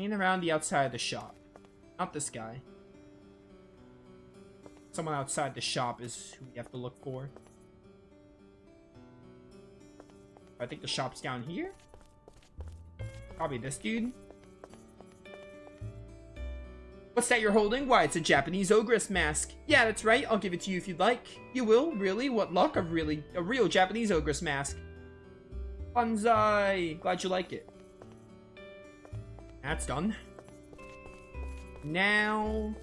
In around the outside of the shop. Not this guy. Someone outside the shop is who we have to look for. I think the shop's down here. Probably this dude. What's that you're holding? Why, it's a Japanese ogress mask. Yeah, that's right. I'll give it to you if you'd like. You will? Really? What luck? A real Japanese ogress mask. Banzai! Glad you like it. That's done. Now...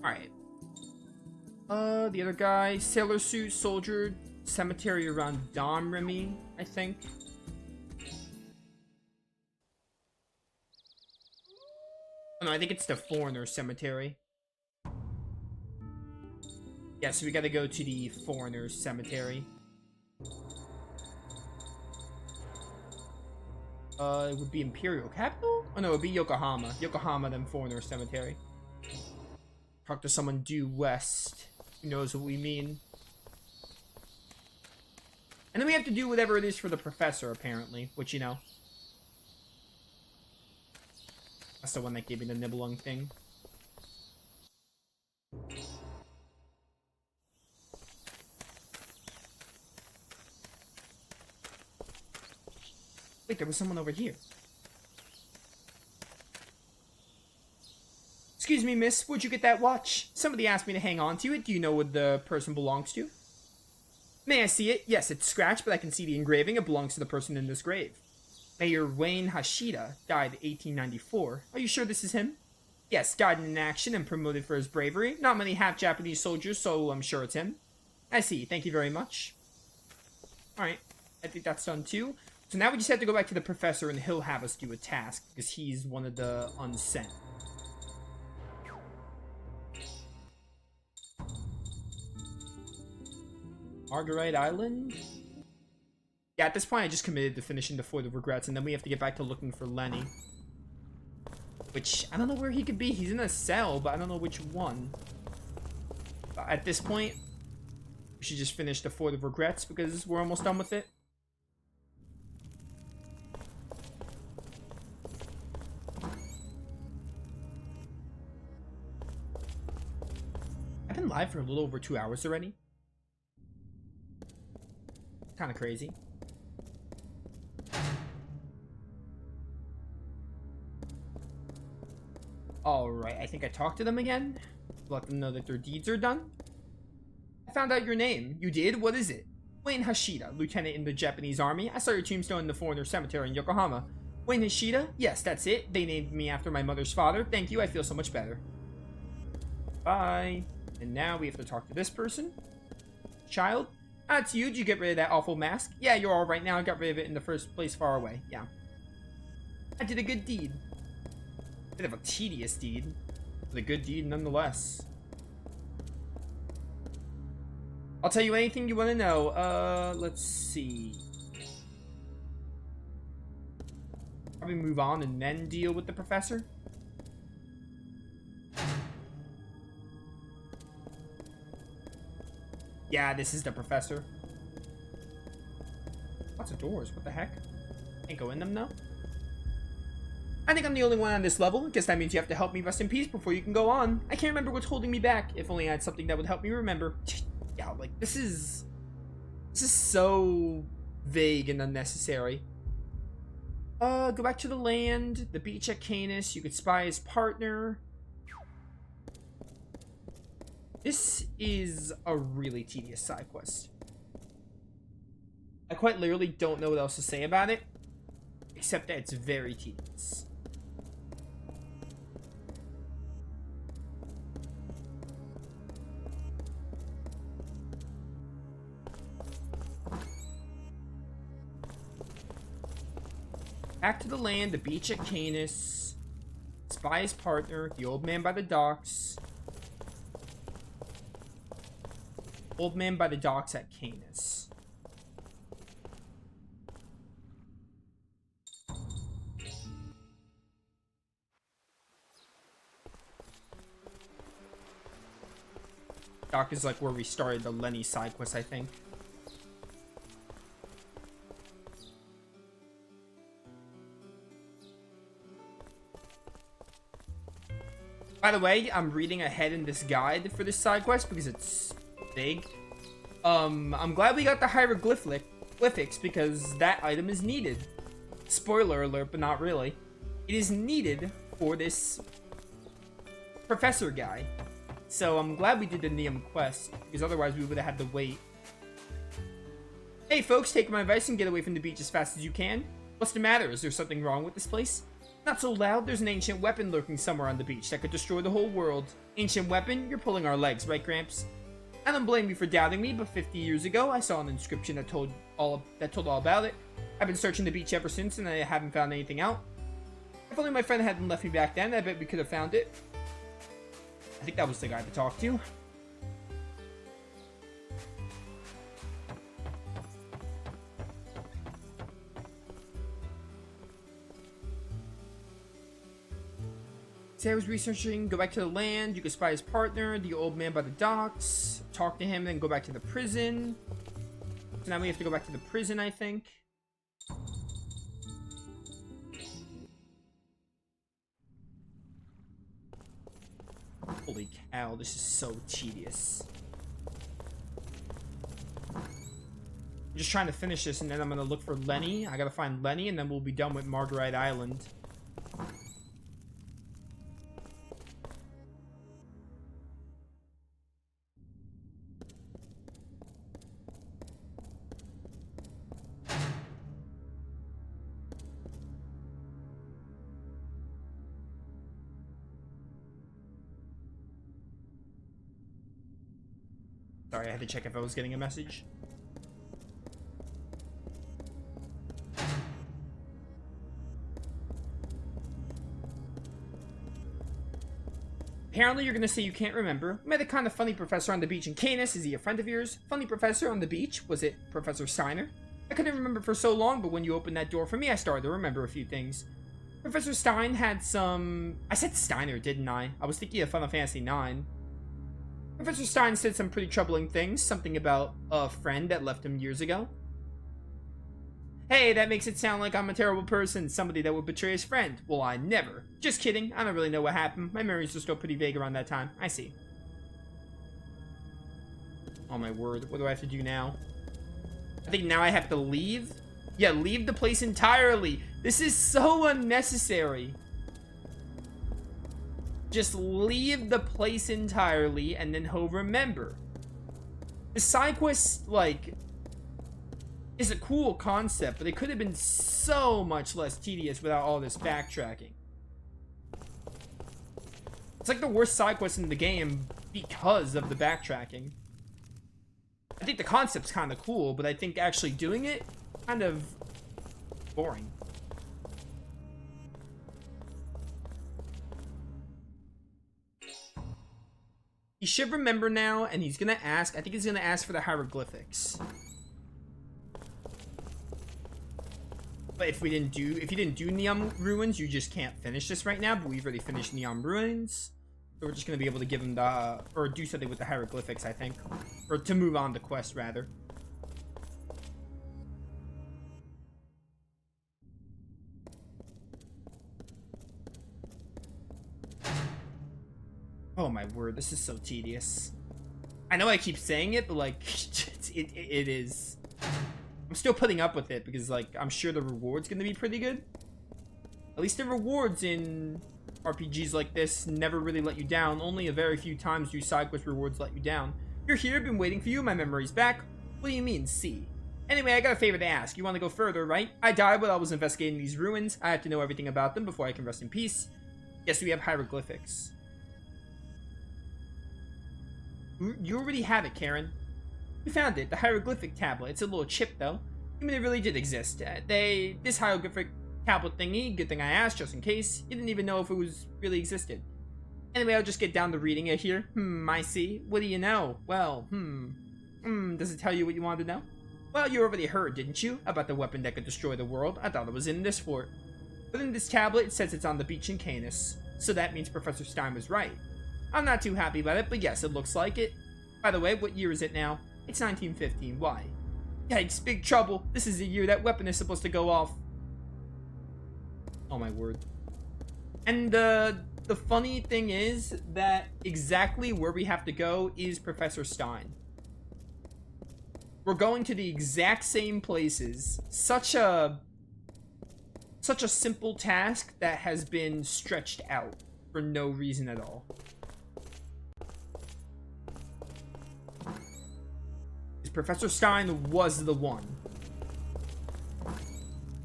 Alright. The other guy, sailor suit, soldier, cemetery around Domremy, I think. Oh, no, I think it's the foreigner cemetery. Yeah, so we gotta go to the foreigner cemetery. It would be Imperial Capital? Oh no, it would be Yokohama. Yokohama, then foreigner cemetery. Talk to someone due west who knows what we mean. And then we have to do whatever it is for the professor, apparently. Which, you know. That's the one that gave me the Nibelung thing. Wait, there was someone over here. Excuse me, miss, where'd you get that watch? Somebody asked me to hang on to it. Do you know what the person belongs to? May I see it? Yes, it's scratched, but I can see the engraving. It belongs to the person in this grave. Mayor Wayne Hashida died 1894. Are you sure this is him? Yes, died in action and promoted for his bravery. Not many half-Japanese soldiers, so I'm sure it's him. I see. Thank you very much. Alright, I think that's done too. So now we just have to go back to the professor and he'll have us do a task because he's one of the unsent. Marguerite Island? Yeah, at this point I just committed to finishing the Fort of Regrets and then we have to get back to looking for Lenny. Which, I don't know where he could be. He's in a cell, but I don't know which one. But at this point, we should just finish the Fort of Regrets because we're almost done with it. I've been live for a little over 2 hours already. Kind of crazy. Alright, I think I talked to them again. Let them know that their deeds are done. I found out your name. You did? What is it? Wayne Hashida, lieutenant in the Japanese army. I saw your tombstone in the foreigner cemetery in Yokohama. Wayne Hashida? Yes, that's it. They named me after my mother's father. Thank you, I feel so much better. Bye. And now we have to talk to this person. Child? Ah, it's you. Did you get rid of that awful mask? Yeah, you're all right now. I got rid of it in the first place far away. Yeah. I did a good deed. Bit of a tedious deed, but a good deed nonetheless. I'll tell you anything you want to know. Let's see. Probably move on and then deal with the professor. Yeah, this is the professor. Lots of doors. What the heck? Can't go in them though. I think I'm the only one on this level. Guess that means you have to help me rest in peace before you can go on. I can't remember what's holding me back. If only I had something that would help me remember. Yeah, like, this is so vague and unnecessary. Go back to the land. The beach at Canis. You could spy his partner. This is a really tedious side quest. I quite literally don't know what else to say about it. Except that it's very tedious. Back to the land, the beach at Canis. Spy his partner, the old man by the docks. Old man by the docks at Canis. dock is like where we started the Lenny side quest, I think. By the way, I'm reading ahead in this guide for this side quest because it's big. I'm glad we got the hieroglyphics because that item is needed. Spoiler alert, but not really. It is needed for this professor guy. So I'm glad we did the Neum quest because otherwise we would have had to wait. Hey folks, take my advice and get away from the beach as fast as you can. What's the matter? Is there something wrong with this place? Not so loud, there's an ancient weapon lurking somewhere on the beach that could destroy the whole world. Ancient weapon? You're pulling our legs, right, Gramps? I don't blame you for doubting me, but 50 years ago, I saw an inscription that told all about it. I've been searching the beach ever since, and I haven't found anything out. If only my friend hadn't left me back then, I bet we could have found it. I think that was the guy to talk to. Sarah's researching, go back to the land, you can spy his partner, the old man by the docks, talk to him, then go back to the prison. So now we have to go back to the prison, I think. Holy cow, this is so tedious. I'm just trying to finish this and then I'm gonna look for Lenny. I gotta find Lenny and then we'll be done with Marguerite Island. Sorry, I had to check if I was getting a message. Apparently you're gonna say you can't remember. Met a kind of funny professor on the beach in Canis. Is he a friend of yours? Funny professor on the beach? Was it Professor Steiner? I couldn't remember for so long, but when you opened that door for me, I started to remember a few things. Professor Stein had some... I said Steiner, didn't I? I was thinking of Final Fantasy IX. Professor Stein said some pretty troubling things, something about a friend that left him years ago. Hey, that makes it sound like I'm a terrible person, somebody that would betray his friend. Well, I never. Just kidding, I don't really know what happened. My memories are still pretty vague around that time. I see. Oh my word, what do I have to do now? I think now I have to leave? Yeah, leave the place entirely. This is so unnecessary. Just leave the place entirely, and then he'll remember. The side quest, like, is a cool concept, but it could have been so much less tedious without all this backtracking. It's like the worst side quest in the game because of the backtracking. I think the concept's kind of cool, but I think actually doing it, kind of boring. He should remember now, and he's gonna ask. I think he's gonna ask for the hieroglyphics. But if you didn't do Neum Ruins, you just can't finish this right now. But we've already finished Neum Ruins, so we're just gonna be able to give him the or do something with the hieroglyphics, I think, or to move on the quest rather. Oh my word, this is so tedious. I know I keep saying it, but like, it is. I'm still putting up with it because like, I'm sure the reward's gonna be pretty good. At least the rewards in RPGs like this never really let you down. Only a very few times do side quest rewards let you down. You're here, been waiting for you, my memory's back. What do you mean, see? Anyway, I got a favor to ask. You want to go further, right? I died while I was investigating these ruins. I have to know everything about them before I can rest in peace. Yes, we have hieroglyphics. You already have it, Karen. We found it, the hieroglyphic tablet. It's a little chip, though. I mean, it really did exist. This hieroglyphic tablet thingy, good thing I asked, just in case. You didn't even know if it was really existed. Anyway, I'll just get down to reading it here. I see. What do you know? Well, does it tell you what you wanted to know? Well, you already heard, didn't you? About the weapon that could destroy the world. I thought it was in this fort. But in this tablet, it says it's on the beach in Canis. So that means Professor Stein was right. I'm not too happy about it, but yes, it looks like it. By the way, what year is it now? It's 1915. Why? Yikes, big trouble. This is the year that weapon is supposed to go off. Oh my word. And the funny thing is that exactly where we have to go is Professor Stein. We're going to the exact same places. Such a simple task that has been stretched out for no reason at all. Professor Stein was the one.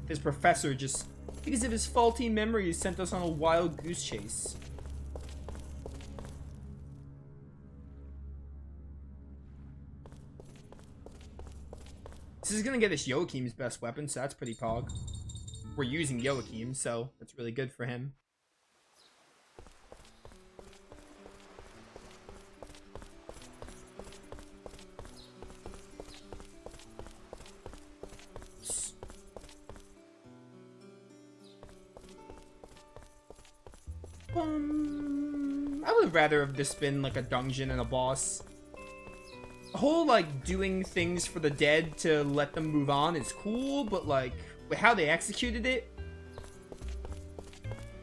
His professor just, because of his faulty memories, sent us on a wild goose chase. This is gonna get us Joachim's best weapon, so that's pretty pog. We're using Joachim, so that's really good for him. I would rather have this been like a dungeon and a boss. The whole like doing things for the dead to let them move on is cool, but like with how they executed it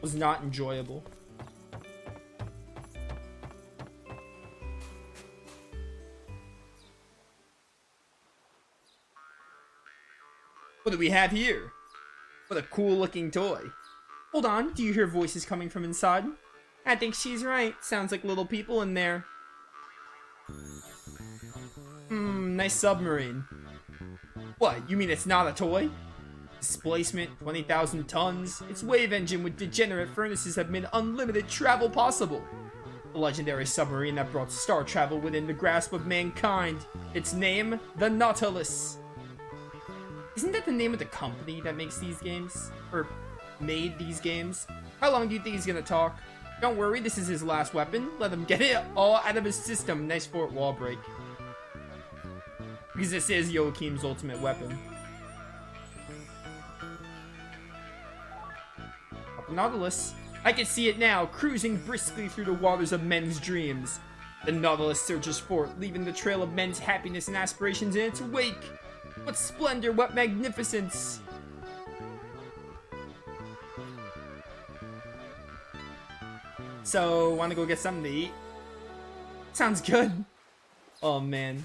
was not enjoyable. What do we have here? What a cool looking toy. Hold on, do you hear voices coming from inside? I think she's right. Sounds like little people in there. Nice submarine. What, you mean it's not a toy? Displacement, 20,000 tons. Its wave engine with degenerate furnaces have made unlimited travel possible. The legendary submarine that brought star travel within the grasp of mankind. Its name, the Nautilus. Isn't that the name of the company that makes these games? Or made these games? How long do you think he's gonna talk? Don't worry, this is his last weapon. Let him get it all out of his system. Nice fort wall break. Because this is Joachim's ultimate weapon. Up the Nautilus. I can see it now, cruising briskly through the waters of men's dreams. The Nautilus surges forth, leaving the trail of men's happiness and aspirations in its wake. What splendor, what magnificence! So, wanna go get something to eat? Sounds good. Oh man.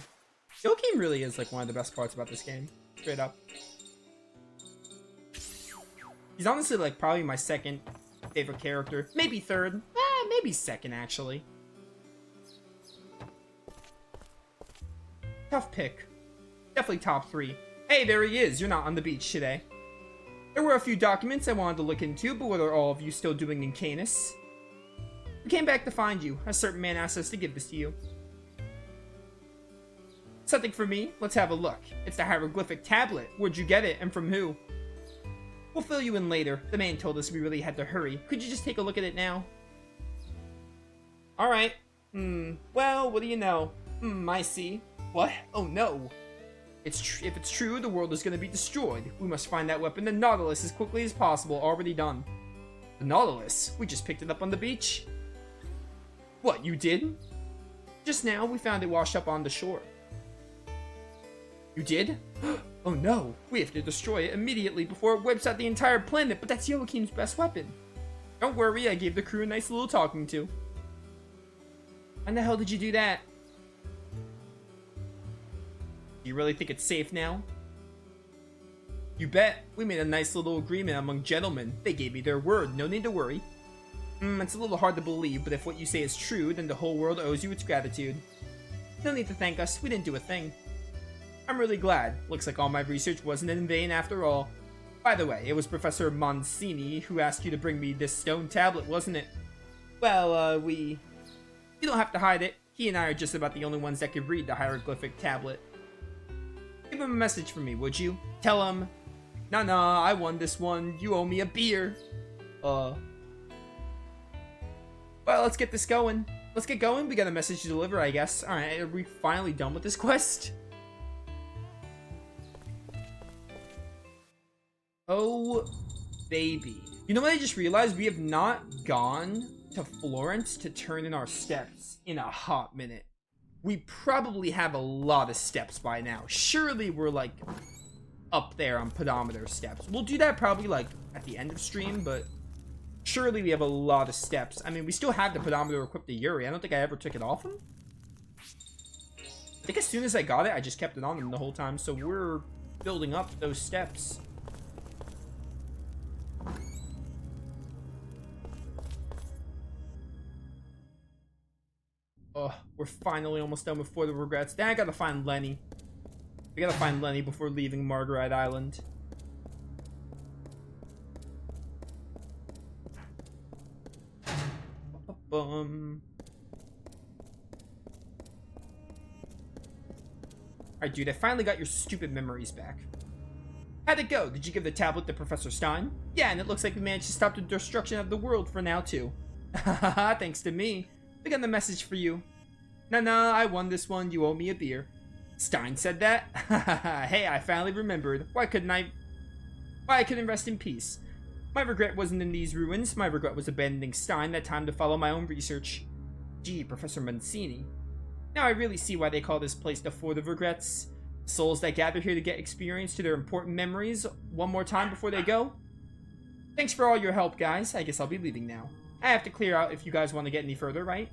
Joachim really is like one of the best parts about this game. Straight up. He's honestly like probably my second favorite character. Maybe third. Maybe second actually. Tough pick. Definitely top 3. Hey, there he is. You're not on the beach today. There were a few documents I wanted to look into, but what are all of you still doing in Canis? We came back to find you. A certain man asked us to give this to you. Something for me? Let's have a look. It's the hieroglyphic tablet. Where'd you get it, and from who? We'll fill you in later. The man told us we really had to hurry. Could you just take a look at it now? Alright. Well, what do you know? I see. What? Oh no. If it's true, the world is going to be destroyed. We must find that weapon, the Nautilus, as quickly as possible. Already done. The Nautilus? We just picked it up on the beach. What, you did? Just now, we found it washed up on the shore. You did? Oh no, we have to destroy it immediately before it wipes out the entire planet, but that's Joachim's best weapon. Don't worry, I gave the crew a nice little talking to. When the hell did you do that? Do you really think it's safe now? You bet. We made a nice little agreement among gentlemen. They gave me their word, no need to worry. It's a little hard to believe, but if what you say is true, then the whole world owes you its gratitude. No need to thank us, we didn't do a thing. I'm really glad. Looks like all my research wasn't in vain after all. By the way, it was Professor Monsini who asked you to bring me this stone tablet, wasn't it? Well, You don't have to hide it. He and I are just about the only ones that could read the hieroglyphic tablet. Give him a message for me, would you? Tell him, nah, I won this one. You owe me a beer. Well, let's get this going. Let's get going. We got a message to deliver, I guess. Alright, are we finally done with this quest? Oh, baby. You know what I just realized? We have not gone to Florence to turn in our steps in a hot minute. we probably have a lot of steps by now. Surely we're like up there on pedometer steps. We'll do that probably like at the end of stream, but surely we have a lot of steps. I mean, we still have the pedometer equipped to Yuri. I don't think I ever took it off him. I think as soon as I got it, I just kept it on him the whole time. So we're building up those steps. Oh, we're finally almost done with For the Regrets. Then I gotta find Lenny. We gotta find Lenny before leaving Margaret Island. Alright, dude, I finally got your stupid memories back. How'd it go? Did you give the tablet to Professor Stein? Yeah, and it looks like we managed to stop the destruction of the world for now, too. Haha, thanks to me. We got the message for you. Nah, I won this one. You owe me a beer. Stein said that? Hey, I finally remembered. Why I couldn't rest in peace. My regret wasn't in these ruins. My regret was abandoning Stein that time to follow my own research. Gee, Professor Mancini. Now I really see why they call this place the Fort of Regrets. Souls that gather here to get experience to their important memories one more time before they go. Thanks for all your help, guys. I guess I'll be leaving now. I have to clear out if you guys want to get any further, right?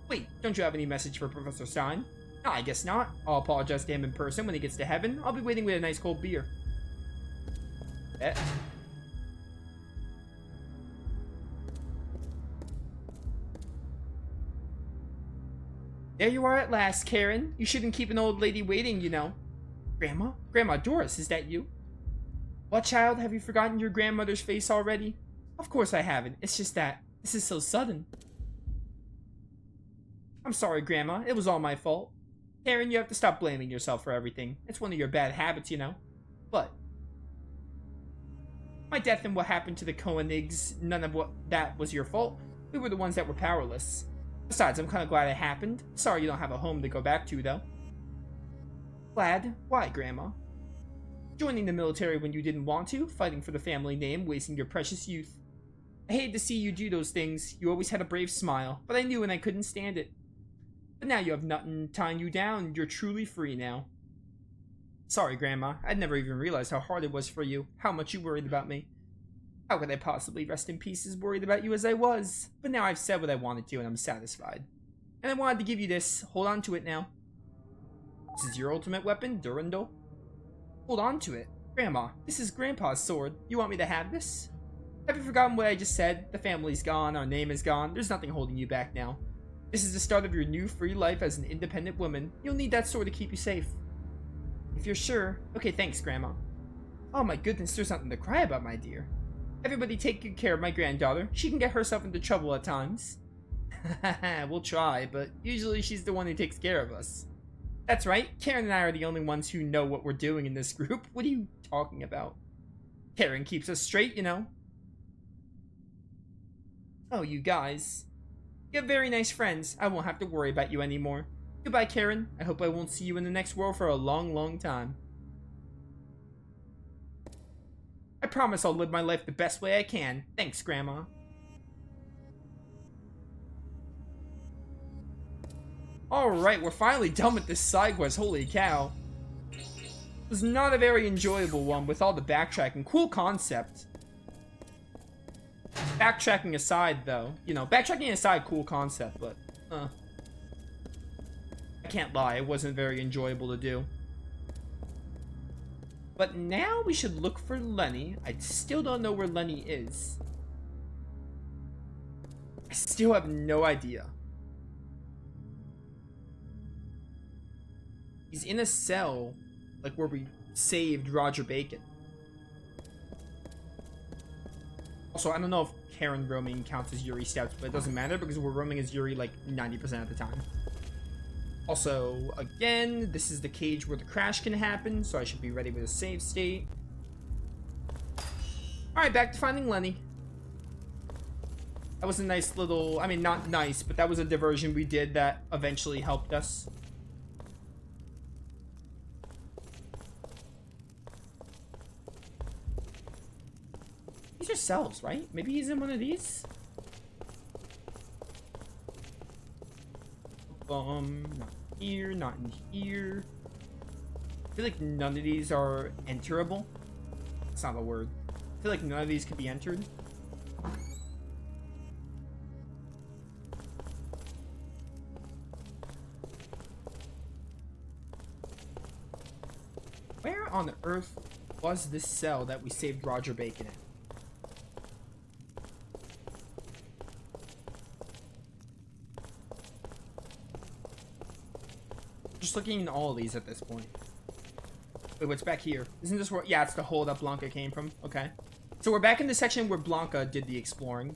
Wait, don't you have any message for Professor Stein? No, I guess not. I'll apologize to him in person when he gets to heaven. I'll be waiting with a nice cold beer. There you are at last, Karen. You shouldn't keep an old lady waiting, you know. Grandma Doris, is that you? What, child? Have you forgotten your grandmother's face already? Of course I haven't. It's just that this is so sudden. I'm sorry, Grandma. It was all my fault. Karen, you have to stop blaming yourself for everything. It's one of your bad habits, you know. But my death and what happened to the Koenigs, none of that was your fault. We were the ones that were powerless. Besides, I'm kind of glad it happened. Sorry you don't have a home to go back to, though. Glad? Why, Grandma? Joining the military when you didn't want to, fighting for the family name, wasting your precious youth. I hated to see you do those things. You always had a brave smile, but I knew and I couldn't stand it. But now you have nothing tying you down. You're truly free now. Sorry, Grandma. I'd never even realized how hard it was for you, how much you worried about me. How could I possibly rest in peace as worried about you as I was? But now I've said what I wanted to and I'm satisfied. And I wanted to give you this. Hold on to it now. This is your ultimate weapon, Durandal? Hold on to it. Grandma, this is Grandpa's sword. You want me to have this? Have you forgotten what I just said? The family's gone, our name is gone. There's nothing holding you back now. This is the start of your new free life as an independent woman. You'll need that sword to keep you safe. If you're sure. Okay, thanks, Grandma. Oh my goodness, there's nothing to cry about, my dear. Everybody take good care of my granddaughter. She can get herself into trouble at times. We'll try, but usually she's the one who takes care of us. That's right, Karen and I are the only ones who know what we're doing in this group. What are you talking about? Karen keeps us straight, you know. Oh, you guys. You have very nice friends. I won't have to worry about you anymore. Goodbye, Karen. I hope I won't see you in the next world for a long, long time. I promise I'll live my life the best way I can. Thanks, Grandma. Alright, we're finally done with this side quest. Holy cow. It was not a very enjoyable one with all the backtracking. Cool concept. Backtracking aside, though. You know, backtracking aside, cool concept, but... I can't lie, it wasn't very enjoyable to do. But now we should look for Lenny. I still don't know where Lenny is. I still have no idea. He's in a cell, like where we saved Roger Bacon. Also, I don't know if Karen roaming counts as Yuri steps, but it doesn't matter because we're roaming as Yuri like 90% of the time. Also, again, this is the cage where the crash can happen, so I should be ready with a save state. Alright, back to finding Lenny. That was a nice little, I mean, not nice, but that was a diversion we did that eventually helped us. These are cells, right? Maybe he's in one of these? No. here, not in here. I feel like none of these are enterable. That's not a word. I feel like none of these could be entered. Where on earth was this cell that we saved Roger Bacon in? Just looking in all of these at this point. Wait, what's back here? Isn't this where... Yeah, it's the hole that Blanca came from. Okay. So we're back in the section where Blanca did the exploring.